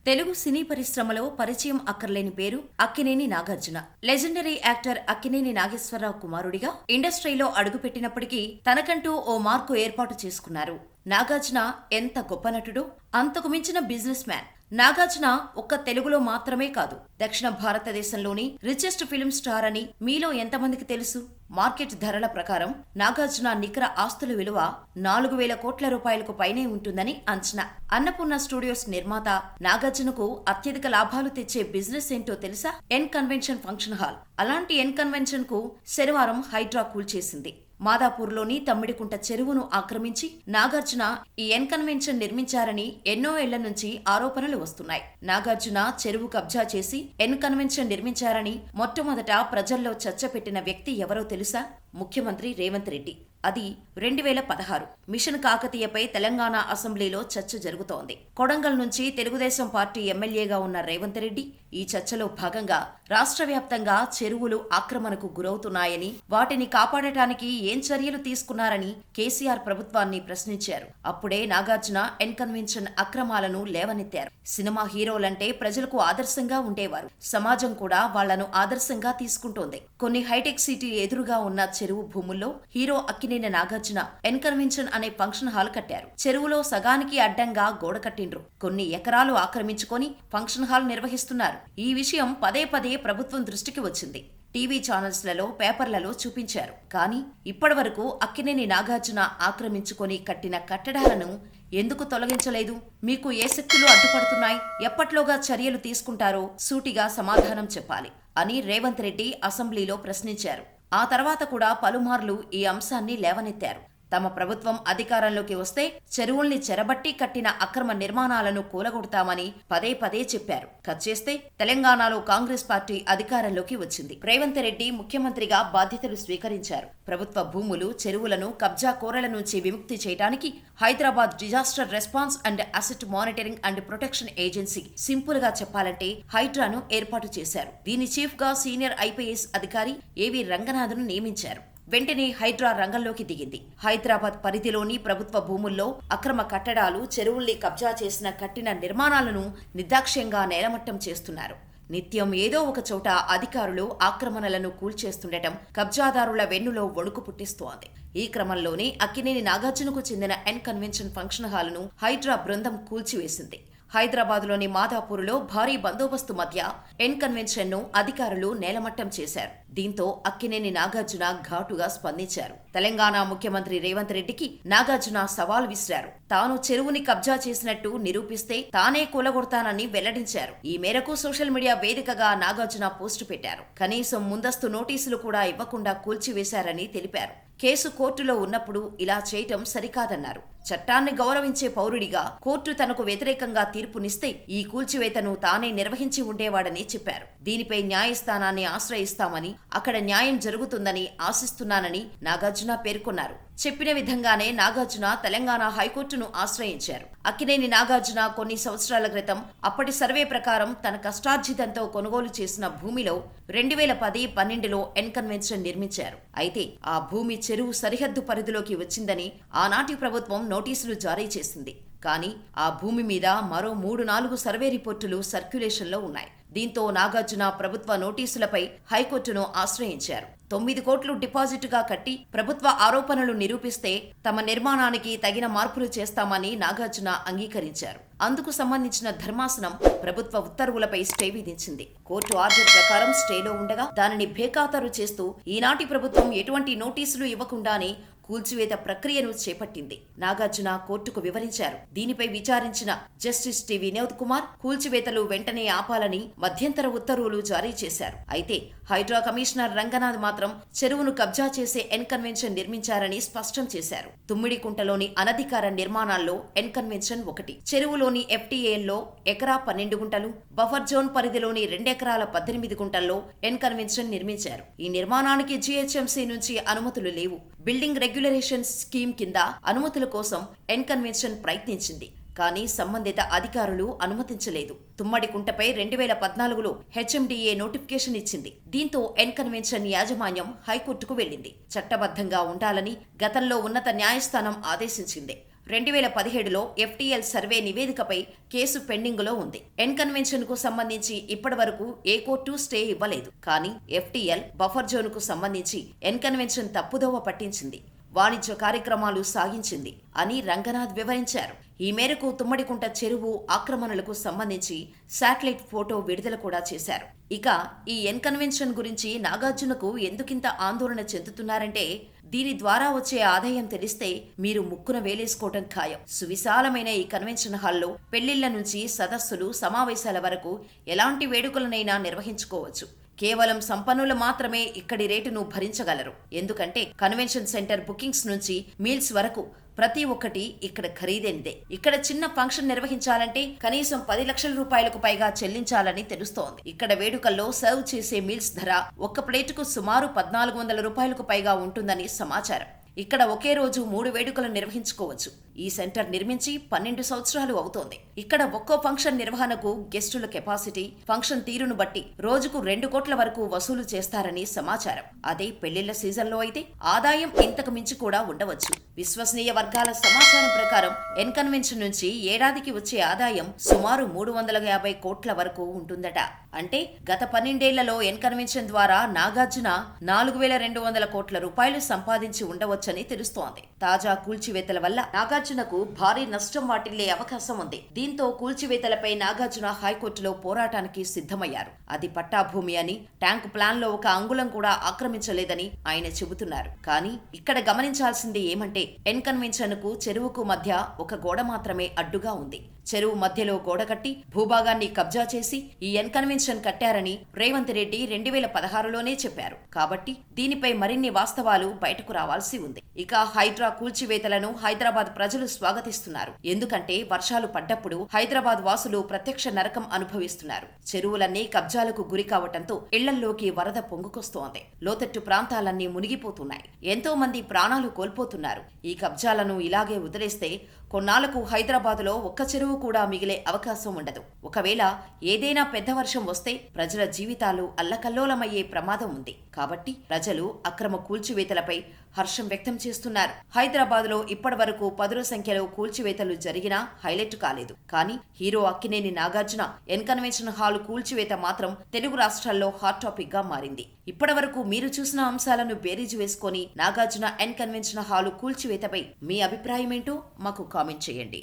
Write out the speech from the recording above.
తెలుగు సినీ పరిశ్రమలో పరిచయం అక్కర్లేని పేరు అక్కినేని నాగార్జున. లెజెండరీ యాక్టర్ అక్కినేని నాగేశ్వరరావు కుమారుడిగా ఇండస్ట్రీలో అడుగుపెట్టినప్పటికీ తనకంటూ ఓ మార్కు ఏర్పాటు చేసుకున్నారు. నాగార్జున ఎంత గొప్ప నటుడో అంతకు మించిన బిజినెస్ మ్యాన్. నాగార్జున ఒక్క తెలుగులో మాత్రమే కాదు, దక్షిణ భారతదేశంలోని రిచెస్ట్ ఫిల్మ్ స్టార్ అని మీలో ఎంతమందికి తెలుసు? మార్కెట్ ధరల ప్రకారం నాగార్జున నికర ఆస్తుల విలువ 4,000 కోట్ల రూపాయలకు పైనే ఉంటుందని అంచనా. అన్నపూర్ణ స్టూడియోస్ నిర్మాత నాగార్జునకు అత్యధిక లాభాలు తెచ్చే బిజినెస్ ఏంటో తెలుసా? N Convention function hall. అలాంటి ఎన్ కన్వెన్షన్ కు శనివారం హైడ్రా కూల్చేసింది. మాదాపూర్లోని తమ్మిడికుంట చెరువును ఆక్రమించి నాగార్జున ఈ ఎన్ కన్వెన్షన్ నిర్మించారని ఎన్నో ఏళ్ల నుంచి ఆరోపణలు వస్తున్నాయి. నాగార్జున చెరువు కబ్జా చేసి ఎన్ కన్వెన్షన్ నిర్మించారని మొట్టమొదట ప్రజల్లో చర్చ పెట్టిన వ్యక్తి ఎవరో తెలుసా? ముఖ్యమంత్రి రేవంత్ రెడ్డి. అది 2016 మిషన్ కాకతీయపై తెలంగాణ అసెంబ్లీలో చర్చ జరుగుతోంది. కొడంగల్ నుంచి తెలుగుదేశం పార్టీ ఎమ్మెల్యేగా ఉన్న రేవంత్ రెడ్డి ఈ చర్చలో భాగంగా రాష్ట్ర వ్యాప్తంగా చెరువులు ఆక్రమణకు గురవుతున్నాయని, వాటిని కాపాడటానికి ఏం చర్యలు తీసుకున్నారని కేసీఆర్ ప్రభుత్వాన్ని ప్రశ్నించారు. అప్పుడే నాగార్జున ఎన్ కన్వెన్షన్ అక్రమాలను లేవనెత్తారు. సినిమా హీరోలంటే ప్రజలకు ఆదర్శంగా ఉండేవారు. సమాజం కూడా వాళ్లను ఆదర్శంగా తీసుకుంటోంది. కొన్ని హైటెక్ సిటీ ఎదురుగా ఉన్న చెరువు భూముల్లో hero Akkineni Nagarjuna N Convention అనే ఫంక్షన్ హాల్ కట్టారు. చెరువులో సగానికి అడ్డంగా గోడ కట్టిండ్రు. కొన్ని ఎకరాలు ఆక్రమించుకొని ఫంక్షన్ హాల్ నిర్వహిస్తున్నారు. ఈ విషయం పదే పదే ప్రభుత్వం దృష్టికి వచ్చింది. టీవీ ఛానల్స్లలో, పేపర్లలో చూపించారు. కానీ ఇప్పటివరకు అక్కినేని నాగార్జున ఆక్రమించుకొని కట్టిన కట్టడాలను ఎందుకు తొలగించలేదు? మీకు ఏ శక్తులు అడ్డుపడుతున్నాయి? ఎప్పట్లోగా చర్యలు తీసుకుంటారో సూటిగా సమాధానం చెప్పాలి అని రేవంత్ రెడ్డి అసెంబ్లీలో ప్రశ్నించారు. ఆ తర్వాత కూడా పలుమార్లు ఈ అంశాన్ని లేవనెత్తారు. తమ ప్రభుత్వం అధికారంలోకి వస్తే చెరువుల్ని చెరబట్టి కట్టిన అక్రమ నిర్మాణాలను కూలగొడతామని పదే పదే చెప్పారు. కచ్చేస్తే తెలంగాణలో కాంగ్రెస్ పార్టీ అధికారంలోకి వచ్చింది. రేవంత్ రెడ్డి ముఖ్యమంత్రిగా బాధ్యతలు స్వీకరించారు. ప్రభుత్వ భూములు, చెరువులను కబ్జా కోరల నుంచి విముక్తి చేయడానికి Hyderabad disaster response and asset monitoring and protection agency, simple గా చెప్పాలంటే హైడ్రాను ఏర్పాటు చేశారు. దీని చీఫ్ గా సీనియర్ ఐపీఎస్ అధికారి ఏవి రంగనాథ్ను నియమించారు. వెంటనే హైడ్రా రంగంలోకి దిగింది. హైదరాబాద్ పరిధిలోని ప్రభుత్వ భూముల్లో అక్రమ కట్టడాలు, చెరువుల్ని కబ్జా చేసిన కట్టిన నిర్మాణాలను నిర్దాక్ష్యంగా నేలమట్టం చేస్తున్నారు. నిత్యం ఏదో ఒక చోట అధికారులు ఆక్రమణలను కూల్చేస్తుండటం కబ్జాదారుల వెన్నులో వణుకు పుట్టిస్తోంది. ఈ క్రమంలోనే అక్కినేని నాగార్జునకు చెందిన ఎన్ కన్వెన్షన్ ఫంక్షన్ హాల్ను హైడ్రా బృందం కూల్చివేసింది. హైదరాబాద్లోని మాదాపూర్లో భారీ బందోబస్తు మధ్య ఎన్ కన్వెన్షన్ ను అధికారులు నేలమట్టం చేశారు. దీంతో అక్కినేని నాగార్జున ఘాటుగా స్పందించారు. తెలంగాణ ముఖ్యమంత్రి రేవంత్ రెడ్డికి నాగార్జున సవాల్ విసిరారు. తాను చెరువుని కబ్జా చేసినట్టు నిరూపిస్తే తానే కూలగొడతానని వెల్లడించారు. ఈ మేరకు సోషల్ మీడియా వేదికగా నాగార్జున పోస్టు పెట్టారు. కనీసం ముందస్తు నోటీసులు కూడా ఇవ్వకుండా కూల్చివేశారని తెలిపారు. కేసు కోర్టులో ఉన్నప్పుడు ఇలా చేయటం సరికాదన్నారు. చట్టాన్ని గౌరవించే పౌరుడిగా కోర్టు తనకు వ్యతిరేకంగా తీర్పునిస్తే ఈ కూల్చివేతను తానే నిర్వహించి ఉండేవాడని చెప్పారు. దీనిపై న్యాయస్థానాన్ని ఆశ్రయిస్తామని, అక్కడ న్యాయం జరుగుతుందని ఆశిస్తున్నానని నాగార్జున పేర్కొన్నారు. చెప్పిన విధంగానే నాగార్జున తెలంగాణ హైకోర్టును ఆశ్రయించారు. అక్కినేని నాగార్జున కొన్ని సంవత్సరాల క్రితం అప్పటి సర్వే ప్రకారం తన కష్టార్జితంతో కొనుగోలు చేసిన భూమిలో 2010-12లో ఎన్ కన్వెన్షన్ నిర్మించారు. అయితే ఆ భూమి చెరువు సరిహద్దు పరిధిలోకి వచ్చిందని ఆనాటి ప్రభుత్వం నోటీసులు జారీ చేసింది. కానీ ఆ భూమి మీద మరో 3-4 సర్వే రిపోర్టులు సర్క్యులేషన్లో ఉన్నాయి. దీంతో నాగార్జున ప్రభుత్వ నోటీసులపై హైకోర్టును ఆశ్రయించారు. 9 కోట్లు డిపాజిటుగా కట్టి ప్రభుత్వ ఆరోపణలు నిరూపిస్తే తమ నిర్మాణానికి తగిన మార్పులు చేస్తామని నాగార్జున అంగీకరించారు. అందుకు సంబంధించిన ధర్మాసనం ప్రభుత్వ ఉత్తర్వులపై స్టే విధించింది. కోర్టు ఆర్డర్ ప్రకారం స్టేలో ఉండగా దానిని బేఖాతరు చేస్తూ ఈనాటి ప్రభుత్వం ఎటువంటి నోటీసులు ఇవ్వకుండానే కూల్చివేత ప్రక్రియను చేపట్టింది. నాగార్జున కోర్టుకు వివరించారు. దీనిపై విచారించిన జస్టిస్ టి వినోద్ కుమార్ కూల్చివేతలు వెంటనే ఆపాలని మధ్యంతర ఉత్తర్వులు జారీ చేశారు. అయితే హైడ్రా కమిషనర్ రంగనాథ్ మాత్రం చెరువును కబ్జా చేసే ఎన్ కన్వెన్షన్ నిర్మించారని స్పష్టం చేశారు. తుమ్మిడికుంటలోని అనధికార నిర్మాణాల్లో ఎన్ కన్వెన్షన్ ఒకటి. చెరువులోని ఎఫ్టీఏల్లో ఎకరా 12 గుంటలు, బఫర్ జోన్ పరిధిలోని 2 ఎకరాల 18 గుంటల్లో ఎన్ కన్వెన్షన్ నిర్మించారు. ఈ నిర్మాణానికి జీహెచ్ఎంసీ నుంచి అనుమతులు లేవు. బిల్డింగ్ రెగ్యులేషన్ స్కీమ్ కింద అనుమతుల కోసం ఎన్ కన్వెన్షన్ ప్రయత్నించింది. కానీ సంబంధిత అధికారులు అనుమతించలేదు. తుమ్మడికుంటపై 2014లో హెచ్ఎండిఏ నోటిఫికేషన్ ఇచ్చింది. దీంతో ఎన్ కన్వెన్షన్ యాజమాన్యం హైకోర్టుకు వెళ్లింది. చట్టబద్ధంగా ఉండాలని గతంలో ఉన్నత న్యాయస్థానం ఆదేశించింది. 2017లో FTL సర్వే నివేదికపై కేసు పెండింగులో ఉంది. ఎన్ కన్వెన్షన్ కు సంబంధించి ఇప్పటివరకు ఏ కోర్టు స్టే ఇవ్వలేదు. కానీ FTL బఫర్ జోన్ కు సంబంధించి ఎన్ కన్వెన్షన్ తప్పుదోవ పట్టించింది, వాణిజ్య కార్యక్రమాలు సాగించింది అని రంగనాథ్ వివరించారు. ఈ మేరకు తుమ్మడికుంట చెరువు ఆక్రమణలకు సంబంధించి శాటిలైట్ ఫోటో విడుదల కూడా చేశారు. ఇక ఈ ఎన్ కన్వెన్షన్ గురించి నాగార్జునకు ఎందుకింత ఆందోళన చెందుతున్నారంటే, దీని ద్వారా వచ్చే ఆదాయం తెలిస్తే మీరు ముక్కున వేలేసుకోవటం ఖాయం. సువిశాలమైన ఈ కన్వెన్షన్ హాల్లో పెళ్లిళ్ల నుంచి సదస్సులు, సమావేశాల వరకు ఎలాంటి వేడుకలనైనా నిర్వహించుకోవచ్చు. కేవలం సంపన్నులు మాత్రమే ఇక్కడి రేటును భరించగలరు. ఎందుకంటే కన్వెన్షన్ సెంటర్ బుకింగ్స్ నుంచి మీల్స్ వరకు ప్రతి ఒక్కటి ఇక్కడ ఖరీదైనదే. ఇక్కడ చిన్న ఫంక్షన్ నిర్వహించాలంటే కనీసం 10 లక్షల రూపాయలకు పైగా చెల్లించాలని తెలుస్తోంది. ఇక్కడ వేడుకల్లో సర్వ్ చేసే మీల్స్ ధర ఒక్క ప్లేటుకు సుమారు 1400 రూపాయలకు పైగా ఉంటుందని సమాచారం. ఇక్కడ ఒకే రోజు 3 వేడుకలు నిర్వహించుకోవచ్చు. ఈ సెంటర్ నిర్మించి 12 సంవత్సరాలు అవుతోంది. ఇక్కడ ఒక్కో ఫంక్షన్ నిర్వహణకు గెస్టుల కెపాసిటీ, ఫంక్షన్ తీరును బట్టి రోజుకు 2 కోట్ల వరకు వసూలు చేస్తారని సమాచారం. అదే పెళ్లిళ్ల సీజన్లో అయితే ఆదాయం ఇంతకు మించి కూడా ఉండవచ్చు. విశ్వసనీయ వర్గాల సమాచారం ప్రకారం ఎన్ కన్వెన్షన్ నుంచి ఏడాదికి వచ్చే ఆదాయం సుమారు 350 కోట్ల వరకు ఉంటుందట. అంటే గత 12 ఏళ్లలో ఎన్ కన్వెన్షన్ ద్వారా నాగార్జున 4200 కోట్ల రూపాయలు సంపాదించి ఉండవచ్చని తెలుస్తోంది. తాజా కూల్చివేతల వల్ల నాగార్జునకు భారీ నష్టం వాటిల్లే అవకాశం ఉంది. దీంతో కూల్చివేతలపై నాగార్జున హైకోర్టులో పోరాటానికి సిద్ధమయ్యారు. అది పట్టాభూమి అని, ట్యాంకు ప్లాన్ లో ఒక అంగుళం కూడా ఆక్రమించలేదని ఆయన చెబుతున్నారు. కానీ ఇక్కడ గమనించాల్సింది ఏమంటే, ఎన్ కన్వెన్షన్ కు చెరువుకు మధ్య ఒక గోడ మాత్రమే అడ్డుగా ఉంది. చెరువు మధ్యలో గోడ కట్టి భూభాగాన్ని కబ్జా చేసి ఈ ఎన్ కన్వెన్షన్ కట్టారని రేవంత్ రెడ్డి 2016లోనే చెప్పారు. కాబట్టి దీనిపై మరిన్ని వాస్తవాలు బయటకు రావాల్సి ఉంది. ఇక హైడ్రా కూల్చివేతలను హైదరాబాద్ ప్రజలు స్వాగతిస్తున్నారు. ఎందుకంటే వర్షాలు పడ్డప్పుడు హైదరాబాద్ వాసులు ప్రత్యక్ష నరకం అనుభవిస్తున్నారు. చెరువులన్నీ కబ్జాలకు గురి కావటంతో ఇళ్లల్లోకి వరద పొంగుకొస్తోంది. లోతట్టు ప్రాంతాలన్నీ మునిగిపోతున్నాయి. ఎంతో మంది ప్రాణాలు కోల్పోతున్నారు. ఈ కబ్జాలను ఇలాగే వదిలేస్తే కొన్నాళ్లకు హైదరాబాదులో ఒక్క చెరువు కూడా మిగిలే అవకాశం ఉండదు. ఒకవేళ ఏదైనా పెద్ద వర్షం వస్తే ప్రజల జీవితాలు అల్లకల్లోలమయ్యే ప్రమాదం ఉంది. కాబట్టి ప్రజలు అక్రమ కూల్చివేతలపై హర్షం వ్యక్తం చేస్తున్నారు. హైదరాబాద్లో ఇప్పటి వరకు 10 సంఖ్యలో కూల్చివేతలు జరిగినా హైలైట్ కాలేదు. కానీ hero Akkineni Nagarjuna N convention hall కూల్చివేత మాత్రం తెలుగు రాష్ట్రాల్లో హాట్ టాపిక్ గా మారింది. ఇప్పటి వరకు మీరు చూసిన అంశాలను బేరీజు వేసుకొని నాగార్జున ఎన్ కన్వెన్షన్ హాల్ కూల్చివేతపై మీ అభిప్రాయం ఏంటో మాకు కామెంట్ చేయండి.